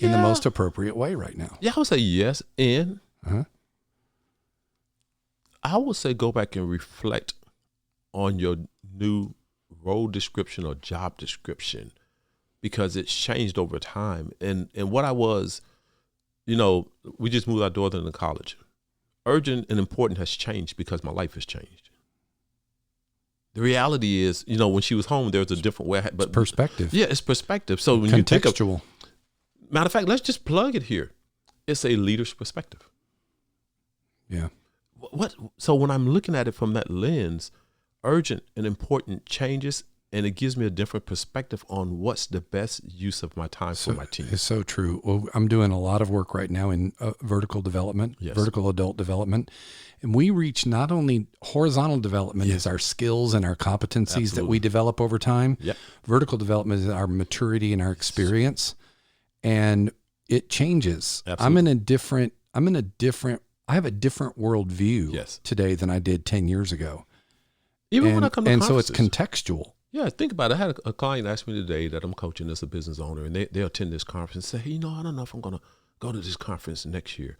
in the most appropriate way right now. Yeah, I would say yes, and I would say go back and reflect on your new role description or job description, because it's changed over time. And what I was, we just moved our daughter into college. Urgent and important has changed because my life has changed. The reality is, when she was home, there was a different way. But it's perspective. Yeah, it's perspective. So when you think of, matter of fact, let's just plug it here. It's a leader's perspective. Yeah. So when I'm looking at it from that lens, urgent and important changes, and it gives me a different perspective on what's the best use of my time for my team. It's so true. Well, I'm doing a lot of work right now in vertical development, vertical adult development. And we reach not only horizontal development is our skills and our competencies that we develop over time. Yep. Vertical development is our maturity and our experience. And it changes. Absolutely. I have a different worldview today than I did 10 years ago. Even when I come to conferences. So it's contextual. Yeah, think about it. I had a client ask me today that I'm coaching as a business owner, and they attend this conference and say, hey, I don't know if I'm going to go to this conference next year.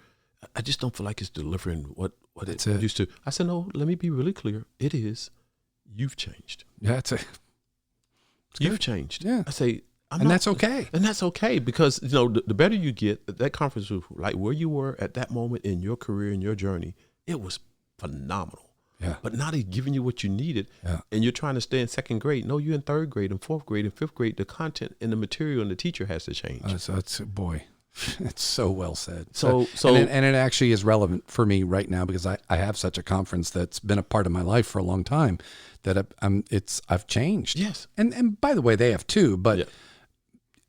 I just don't feel like it's delivering what it used to. I said, no, let me be really clear. It is. You've changed. Yeah, you've changed. Yeah. I say, that's okay. And that's okay, because, the better you get, that conference was like where you were at that moment in your career, in your journey, it was phenomenal. Yeah. But now they're giving you what you needed, and you're trying to stay in second grade. No, you're in third grade and fourth grade and fifth grade. The content and the material and the teacher has to change. It's so well said. And it actually is relevant for me right now, because I have such a conference that's been a part of my life for a long time that I've changed. Yes. And by the way, they have too, but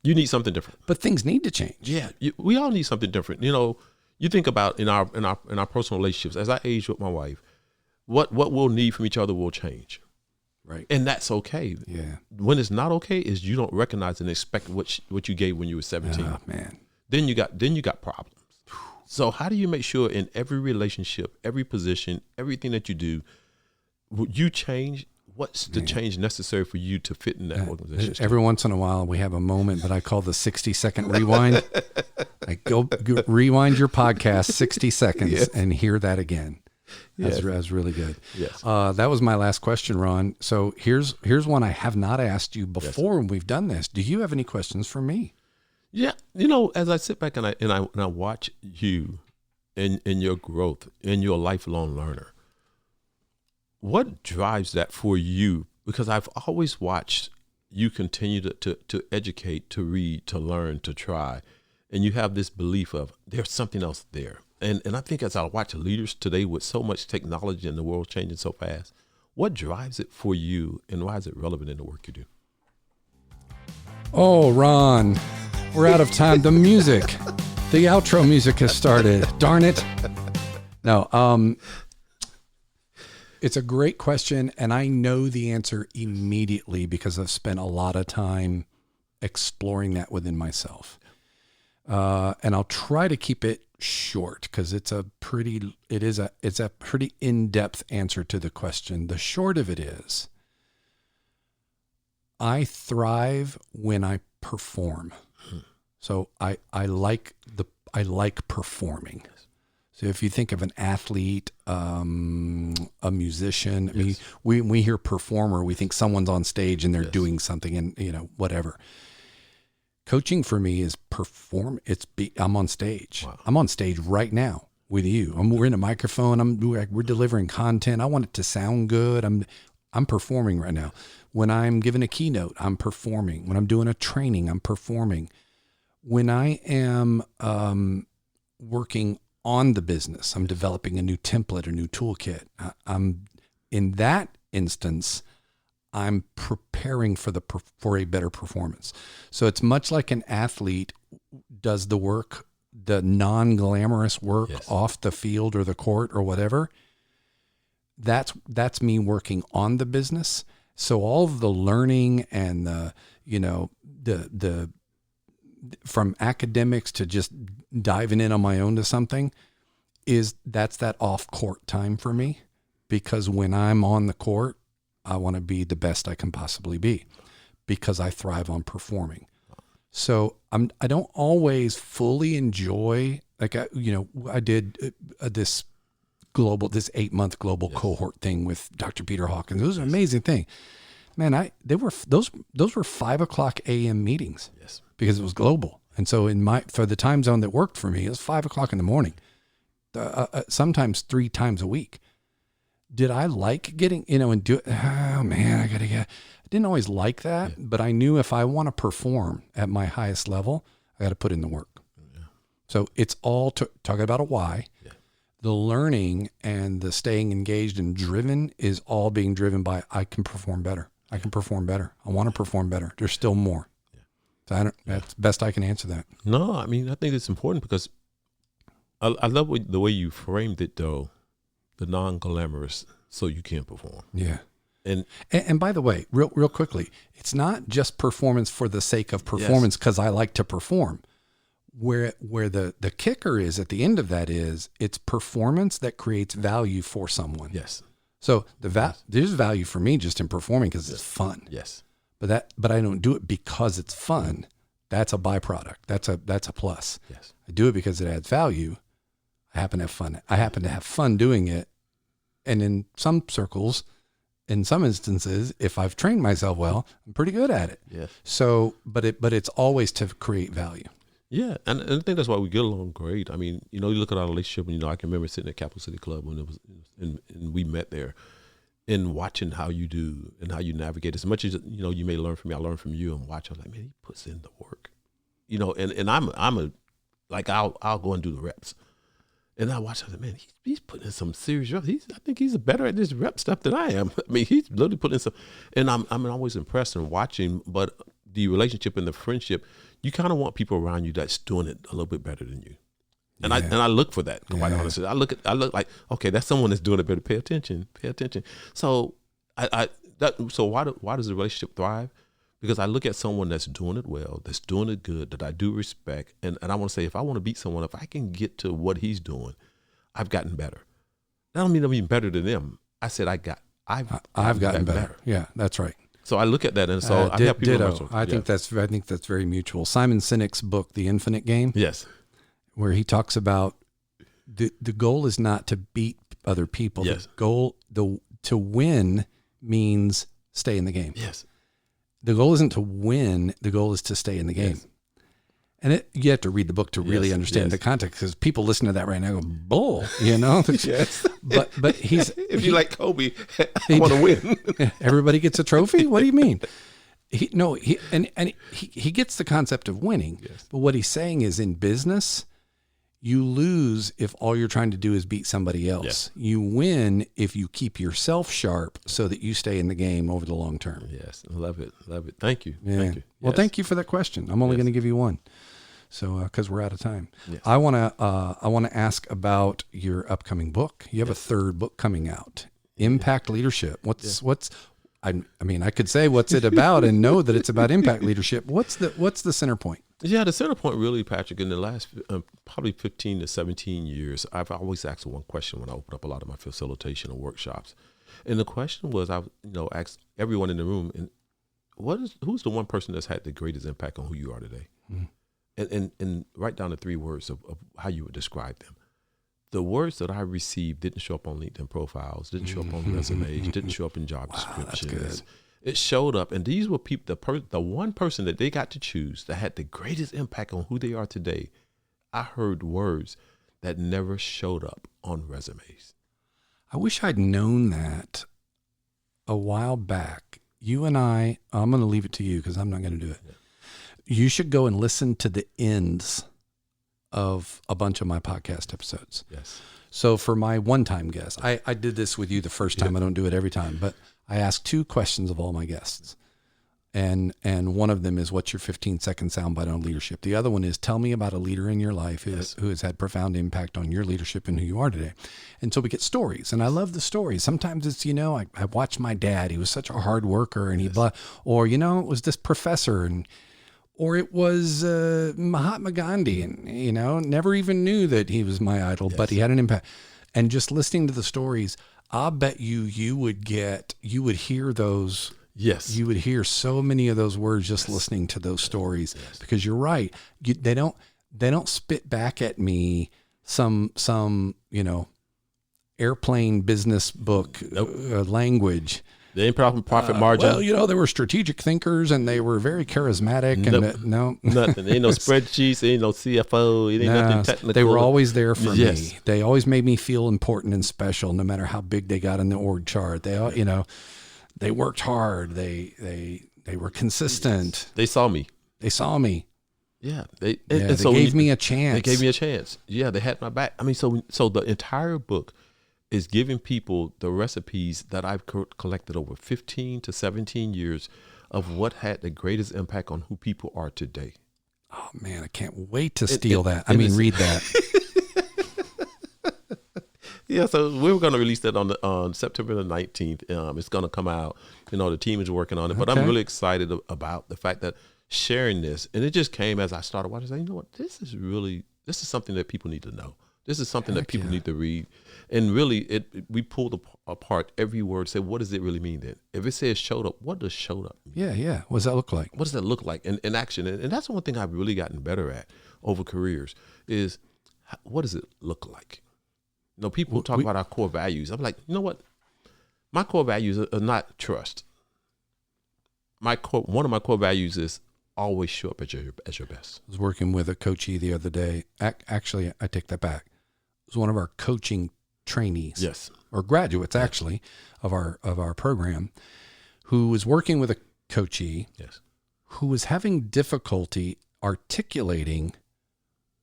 you need something different. But things need to change. Yeah. We all need something different. You think about in our personal relationships, as I age with my wife, what we'll need from each other will change. Right. And that's okay. Yeah. When it's not okay is you don't recognize and expect what you gave when you were 17. Oh, man. Then you got problems. So how do you make sure in every relationship, every position, everything that you do, you change? What's the change necessary for you to fit in that organization? Every once in a while, we have a moment that I call the 60-second rewind. Go rewind your podcast 60 seconds and hear that again. That was really good. Yes. That was my last question, Ron. So here's one I have not asked you before when we've done this. Do you have any questions for me? Yeah. As I sit back and I watch you and your growth and your lifelong learner, what drives that for you? Because I've always watched you continue to educate, to read, to learn, to try. And you have this belief of there's something else there. And I think as I watch leaders today with so much technology and the world changing so fast, what drives it for you and why is it relevant in the work you do? Oh, Ron, we're out of time. The outro music has started. Darn it. No, it's a great question. And I know the answer immediately because I've spent a lot of time exploring that within myself. And I'll try to keep it short because it's a pretty in-depth answer to the question. The short of it is, I thrive when I perform. So I like performing. So if you think of an athlete, a musician, I mean, we hear performer, we think someone's on stage and they're doing something and whatever. Coaching for me is perform. I'm on stage. Wow. I'm on stage right now with you. We're in a microphone. We're delivering content. I want it to sound good. I'm performing right now. When I'm giving a keynote, I'm performing. When I'm doing a training, I'm performing. When I am working on the business, I'm developing a new template, a new toolkit. I'm in that instance, I'm preparing for for a better performance. So it's much like an athlete does the work, the non-glamorous work off the field or the court or whatever. That's me working on the business. So all of the learning and the from academics to just diving in on my own to something that's that off court time for me, because when I'm on the court, I want to be the best I can possibly be, because I thrive on performing. So I don't always fully enjoy, like, I did this 8-month global cohort thing with Dr. Peter Hawkins. It was an amazing thing, man. Those were 5:00 a.m. meetings, because it was global. And so for the time zone that worked for me, it was 5:00 in the morning, sometimes 3 times a week. Did I like getting, and do it? Oh man, I didn't always like that, but I knew if I want to perform at my highest level, I got to put in the work. Yeah. So it's all talking about a why. Yeah. The learning and the staying engaged and driven is all being driven by, I can perform better. I can perform better. I want to perform better. There's still more. Yeah. So that's best I can answer that. No, I mean, I think it's important because I love the way you framed it, though. The non-glamorous, so you can perform. Yeah. And by the way, real quickly, it's not just performance for the sake of performance, because I like to perform. Where the kicker is at the end of that is, it's performance that creates value for someone. Yes. So there's value for me just in performing because it's fun. Yes. But I don't do it because it's fun. That's a byproduct. That's a plus. Yes. I do it because it adds value. I happen to have fun. I happen to have fun doing it. And in some circles, in some instances, if I've trained myself well, I'm pretty good at it. Yes. So, but it's always to create value. Yeah. And I think that's why we get along great. I mean, you look at our relationship, and, I can remember sitting at Capital City Club when it was, and we met there, and watching how you do and how you navigate. As much as, you may learn from me, I learn from you, and watch. I was like, man, he puts in the work, and I'll go and do the reps. And I watched, I said, man, he's putting in some serious reps. I think he's better at this rep stuff than I am. I mean, he's literally putting in some, and I'm always impressed and watching. But the relationship and the friendship, you kind of want people around you that's doing it a little bit better than you. And I look for that. Quite honestly, I look like, okay, that's someone that's doing it better. Pay attention. So so why does the relationship thrive? Because I look at someone that's doing it well, that's doing it good, that I do respect. And I want to say, if I want to beat someone, if I can get to what he's doing, I've gotten better. That don't mean I'm even better than them. I said I've gotten better. Yeah, that's right. So I look at that, and so I have people. Ditto. I think that's very mutual. Simon Sinek's book, The Infinite Game. Yes. Where he talks about the goal is not to beat other people. Yes. The goal to win means stay in the game. Yes. The goal isn't to win. The goal is to stay in the game. Yes. And you have to read the book to really understand the context, because people listen to that right now and go, bull, Yes. But if you like Kobe, I want to win. Everybody gets a trophy? What do you mean? He gets the concept of winning. Yes. But what he's saying is, in business, you lose if all you're trying to do is beat somebody else. Yes. You win if you keep yourself sharp so that you stay in the game over the long term. Yes. Love it. Thank you. Yeah. Thank you. Well, thank you for that question. I'm only going to give you one. So, because we're out of time, yes. I want to ask about your upcoming book. You have a third book coming out, Impact Leadership. I mean, I could say what's it about and know that it's about impact leadership. What's the center point? Yeah, the center point really, Patrick, in the last probably 15 to 17 years, I've always asked one question when I open up a lot of my facilitation and workshops. And the question was, I've asked everyone in the room, and who's the one person that's had the greatest impact on who you are today? Mm-hmm. And write down the 3 words of how you would describe them. The words that I received didn't show up on LinkedIn profiles, didn't show up on resumes, didn't show up in job descriptions. It showed up, and these were people. The one person that they got to choose that had the greatest impact on who they are today. I heard words that never showed up on resumes. I wish I'd known that a while back, you and I'm going to leave it to you because I'm not going to do it. Yeah. You should go and listen to the ends of a bunch of my podcast episodes. Yes. So for my one-time guest, I did this with you the first time. I don't do it every time, but I ask 2 questions of all my guests. And one of them is, what's your 15-second soundbite on leadership? The other one is, tell me about a leader in your life who has had profound impact on your leadership and who you are today. And so we get stories, and I love the stories. Sometimes it's, I watched my dad. He was such a hard worker, and or, it was this professor, or it was Mahatma Gandhi, and, never even knew that he was my idol, but he had an impact. And just listening to the stories, I'll bet you would hear those. Yes. You would hear so many of those words just listening to those stories, because you're right. They don't spit back at me some airplane business book language. They ain't profit margin. Well, they were strategic thinkers and they were very charismatic. Nope. Nothing. Ain't no spreadsheets. Ain't no CFO. It ain't nothing technical. They were always there for me. They always made me feel important and special, no matter how big they got in the org chart. They all, they worked hard. They were consistent. They saw me. Yeah. They gave me a chance. They gave me a chance. Yeah. They had my back. I mean, so the entire book is giving people the recipes that I've collected over 15 to 17 years of what had the greatest impact on who people are today. Oh man, I can't wait to steal that. Read that. Yeah, so we were going to release that on September the 19th. It's going to come out. The team is working on it, but I'm really excited about the fact that sharing this, and it just came as I started watching. I said, this is something that people need to know. This is something that people need to read. And really, we pulled apart every word, say, what does it really mean then? If it says showed up, what does showed up mean? Yeah. What does that look like? What does that look like in action? And that's one thing I've really gotten better at over careers is, what does it look like? People talk about our core values. I'm like, you know what? My core values are not trust. One of my core values is always show up as your best. I was working with a coachee the other day. Actually, I take that back. It was one of our coaching trainees. Yes. Or graduates, actually, of our program, who was working with a coachee. Yes. Who was having difficulty articulating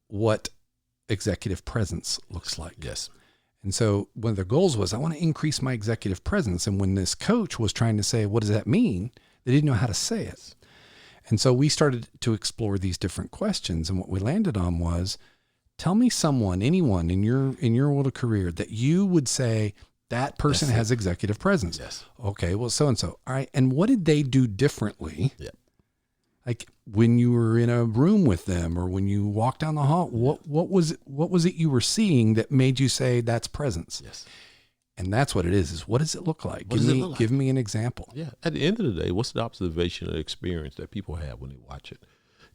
what executive presence looks like. Yes. And so one of their goals was, I want to increase my executive presence. And when this coach was trying to say, what does that mean? They didn't know how to say it. And so we started to explore these different questions. And what we landed on was, tell me anyone in your world of career that you would say that person has executive presence. Yes. Okay, well, so-and-so. All right. And what did they do differently? Yeah. Like when you were in a room with them or when you walked down the hall, what was it you were seeing that made you say that's presence? Yes. And that's what it is what does it look like? Give me an example. Yeah. At the end of the day, what's the observation or experience that people have when they watch it?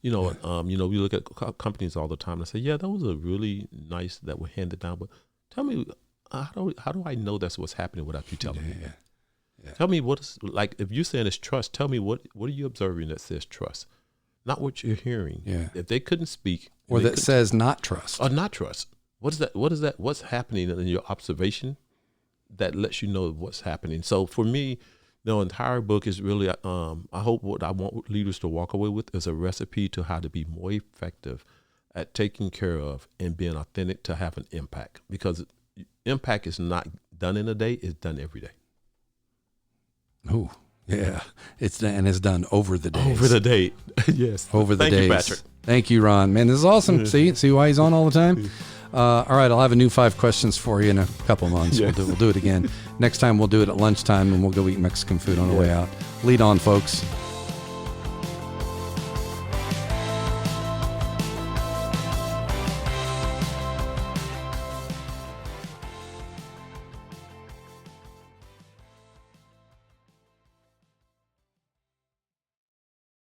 We look at companies all the time and say, yeah, those are really nice that were handed down, but tell me, how do I know that's what's happening without you telling me? Yeah. Tell me if you're saying it's trust, tell me what are you observing that says trust? Not what you're hearing. Yeah. If they couldn't speak. Or that says not trust. Or not trust. What is that? What's happening in your observation that lets you know what's happening? So for me, the entire book is really, I hope what I want leaders to walk away with is a recipe to how to be more effective at taking care of and being authentic to have an impact. Because impact is not done in a day, it's done every day. Oh, yeah. It's done over the days. Over the day. Yes. Over the days. Thank you, Patrick. Thank you, Ron. Man, this is awesome. See why he's on all the time? All right, I'll have a new 5 questions for you in a couple months. Yes. We'll do it again. Next time we'll do it at lunchtime and we'll go eat Mexican food on the way out. Lead on, folks.